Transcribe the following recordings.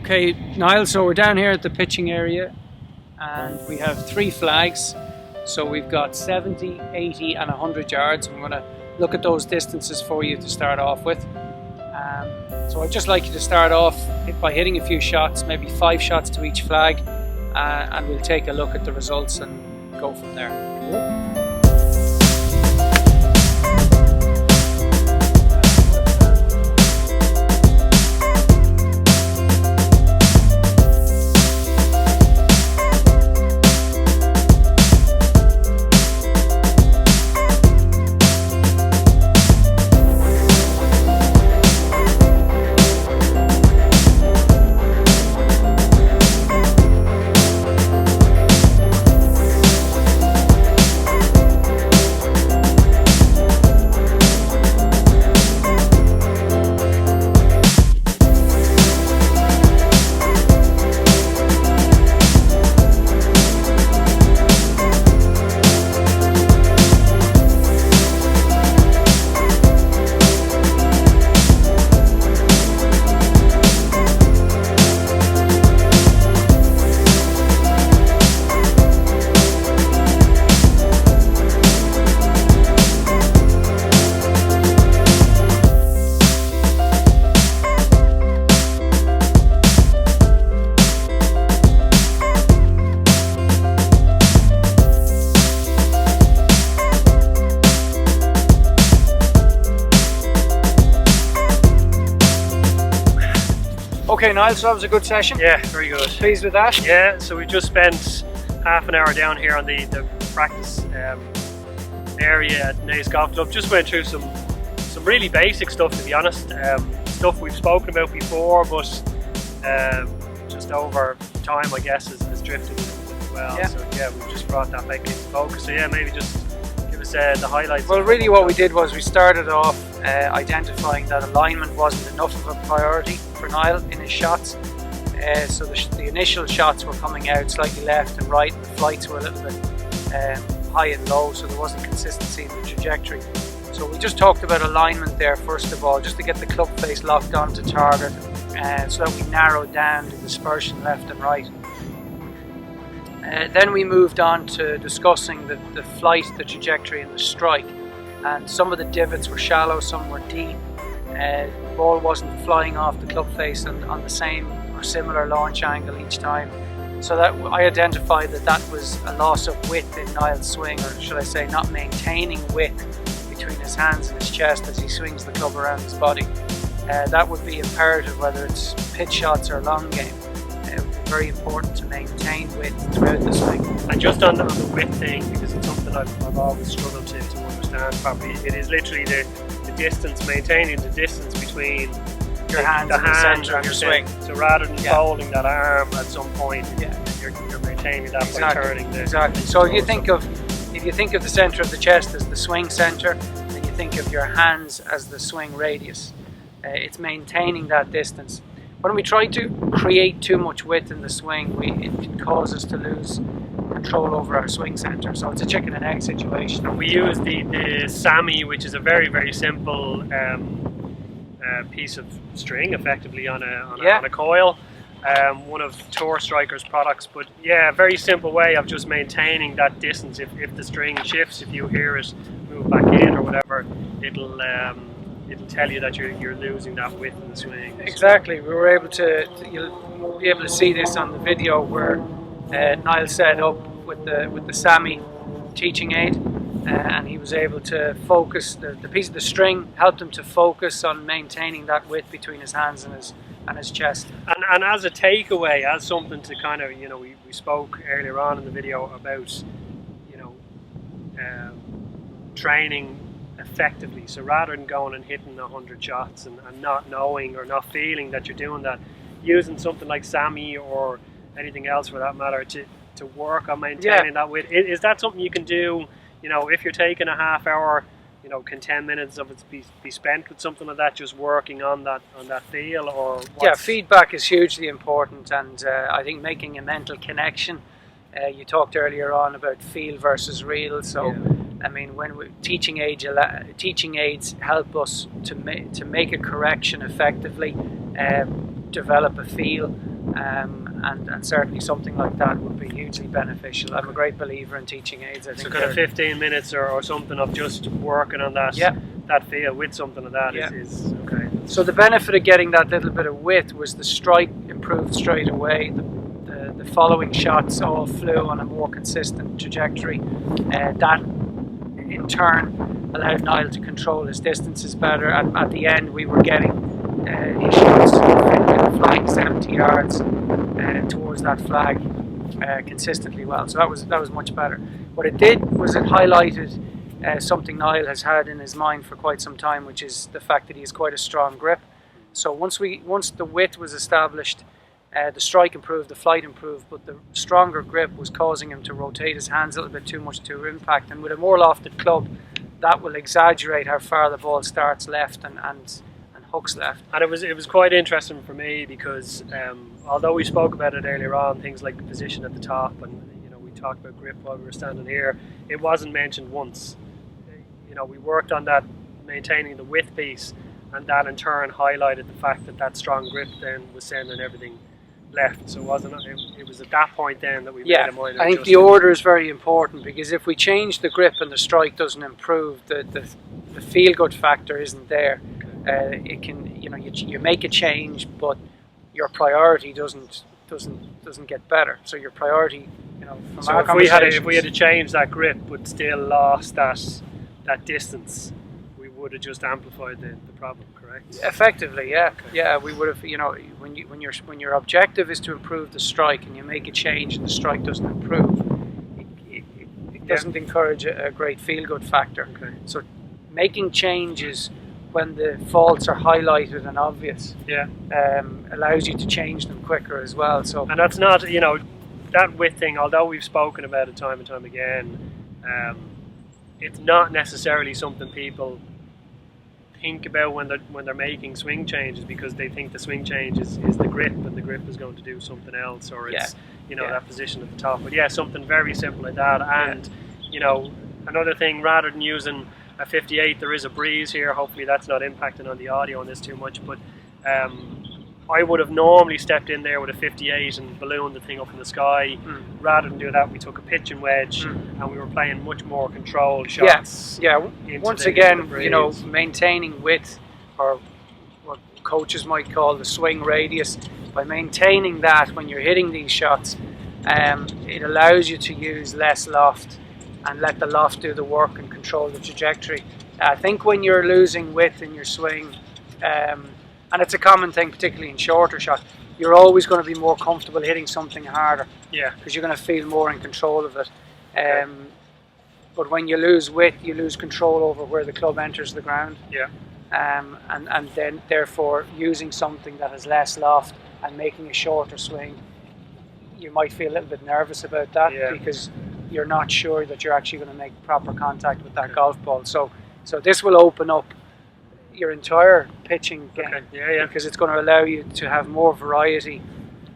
Okay, Niall, so we're down here at the pitching area and we have 3 flags. So we've got 70, 80 and 100 yards. I'm going to look at those distances for you to start off with. So I'd just like you to start off by hitting a few shots, maybe 5 shots to each flag, and we'll take a look at the results and go from there. Okay, Niall, so that was a good session? Yeah, very good. Pleased with that? Yeah, so we just spent half an hour down here on the practice area at Naas Golf Club. Just went through some really basic stuff, to be honest. Stuff we've spoken about before, but just over time, I guess, has drifted as well. Yeah. So yeah, we've just brought that back into focus. So yeah, maybe just give us the highlights. Well, really what we did was we started off identifying that alignment wasn't enough of a priority for Niall in his shots. So the initial shots were coming out slightly left and right, and the flights were a little bit high and low, so there wasn't consistency in the trajectory. So we just talked about alignment there first of all, just to get the club face locked onto target, so that we narrowed down the dispersion left and right. Then we moved on to discussing the flight, the trajectory and the strike, and some of the divots were shallow, some were deep. The ball wasn't flying off the club face and on the same or similar launch angle each time. So that I identified that was a loss of width in Niall's swing, or should I say not maintaining width between his hands and his chest as he swings the club around his body. That would be imperative whether it's pitch shots or long game. It would be very important to maintain width throughout the swing. And just on the width thing, because it's something I've always struggled to understand properly, it is literally the distance, maintaining the distance between your hands and the centre of your swing. So rather than folding that arm at some point, you're maintaining that by turning the... Exactly. So if you think of the centre of the chest as the swing centre, then you think of your hands as the swing radius. It's maintaining that distance. When we try to create too much width in the swing, it can cause us to lose control over our swing centre. So it's a chicken and egg situation. And we use the SAMI, which is a very, very simple piece of string, effectively on a coil. One of Tour Striker's products, but yeah, a very simple way of just maintaining that distance. If the string shifts, if you hear it move back in or whatever, it'll tell you that you're losing that width in the swing. Exactly. We were able to, you'll be able to see this on the video where Niall set up with the SAMI teaching aid, and he was able to focus, the piece of the string helped him to focus on maintaining that width between his hands and his chest. And as a takeaway, as something to kind of, we spoke earlier on in the video about, training effectively. So rather than going and hitting 100 shots and not knowing or not feeling that you're doing that, using something like SAMI or anything else for that matter to work on maintaining that width. Is that something you can do, if you're taking a half hour, can 10 minutes of it be spent with something like that, just working on that feel? Or yeah, feedback is hugely important, and I think making a mental connection. You talked earlier on about feel versus real, so I mean, when teaching aids help us to make a correction effectively, develop a feel, and certainly something like that would be hugely beneficial. I'm a great believer in teaching aids. I think so kind of 15 minutes or something of just working on that that feel with something like that is okay. So the benefit of getting that little bit of width was the strike improved straight away. The following shots all flew on a more consistent trajectory. That in turn allowed Niall to control his distances better, and at the end we were getting his shots flying 70 yards towards that flag consistently well. So that was much better. What it did was it highlighted something Niall has had in his mind for quite some time, which is the fact that he has quite a strong grip. So once the width was established, the strike improved, the flight improved, but the stronger grip was causing him to rotate his hands a little bit too much to impact. And with a more lofted club, that will exaggerate how far the ball starts left and hooks left. And it was quite interesting for me because although we spoke about it earlier on, things like the position at the top, and we talked about grip while we were standing here, it wasn't mentioned once. We worked on that, maintaining the width piece, and that in turn highlighted the fact that strong grip then was sending everything left. So it was at that point then that we made a minor adjustment. I think the order is very important, because if we change the grip and the strike doesn't improve, the feel good factor isn't there. It can you make a change, but your priority doesn't get better. So your priority, from so our if we had to change that grip but still lost that distance, we would have just amplified the problem, correct? Effectively, yeah. Okay. Yeah, we would have, when your objective is to improve the strike and you make a change and the strike doesn't improve, it doesn't encourage a great feel-good factor. Okay. So making changes when the faults are highlighted and obvious allows you to change them quicker as well. So, and that's not, that width thing, although we've spoken about it time and time again, it's not necessarily something people think about when they're making swing changes, because they think the swing change is the grip, and the grip is going to do something else, or it's that position at the top. But something very simple like that. And another thing, rather than using a 58, there is a breeze here. Hopefully that's not impacting on the audio on this too much, but I would have normally stepped in there with a 58 and ballooned the thing up in the sky. Rather than do that, we took a pitching wedge and we were playing much more controlled shots. Once again, maintaining width, or what coaches might call the swing radius, by maintaining that when you're hitting these shots, it allows you to use less loft and let the loft do the work and control the trajectory. I think when you're losing width in your swing, and it's a common thing, particularly in shorter shots, you're always going to be more comfortable hitting something harder. Because you're going to feel more in control of it. But when you lose width, you lose control over where the club enters the ground. And then therefore using something that has less loft and making a shorter swing, you might feel a little bit nervous about that because you're not sure that you're actually going to make proper contact with that golf ball. So this will open up your entire pitching game, because it's going to allow you to have more variety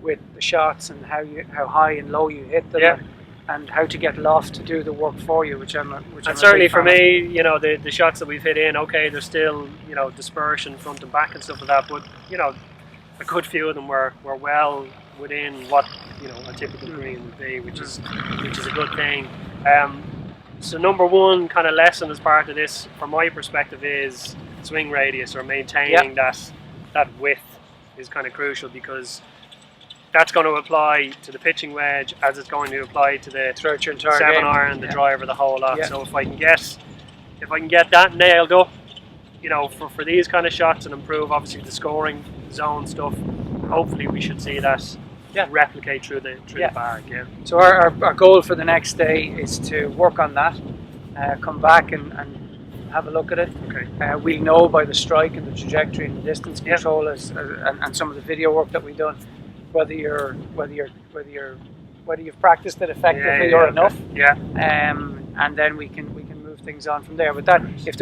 with the shots and how high and low you hit them, and how to get loft to do the work for you, which I'm certainly for me, the shots that we've hit in, there's still dispersion front and back and stuff like that, but a good few of them were well within what a typical green would be, which is a good thing. So number one kind of lesson as part of this, from my perspective, is swing radius, or maintaining that width is kind of crucial, because that's going to apply to the pitching wedge as it's going to apply to the 7-iron, the driver, the whole lot. So if I can get that nailed up, for these kind of shots, and improve obviously the scoring zone stuff, hopefully we should see that replicate through the bag. So our goal for the next day is to work on that, come back and have a look at it. We'll know by the strike and the trajectory and the distance control and some of the video work that we've done whether you've practiced it effectively or enough. And then we can move things on from there. But that if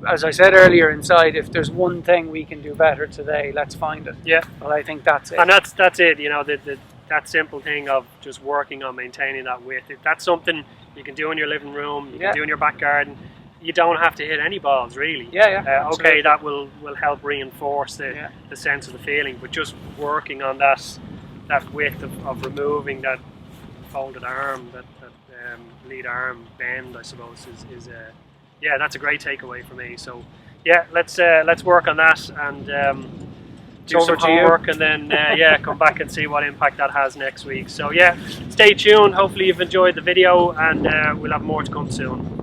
as I said earlier inside, if there's one thing we can do better today, let's find it. Well, I think that's it. And that's it. That simple thing of just working on maintaining that width. That's something you can do in your living room, you can do in your back garden. you don't have to hit any balls really. Okay, that will help reinforce the sense of the feeling, but just working on that width of removing that folded arm, that lead arm bend, I suppose, is that's a great takeaway for me. So yeah, let's work on that and do some homework, and then come back and see what impact that has next week. So yeah, stay tuned. Hopefully you've enjoyed the video, and we'll have more to come soon.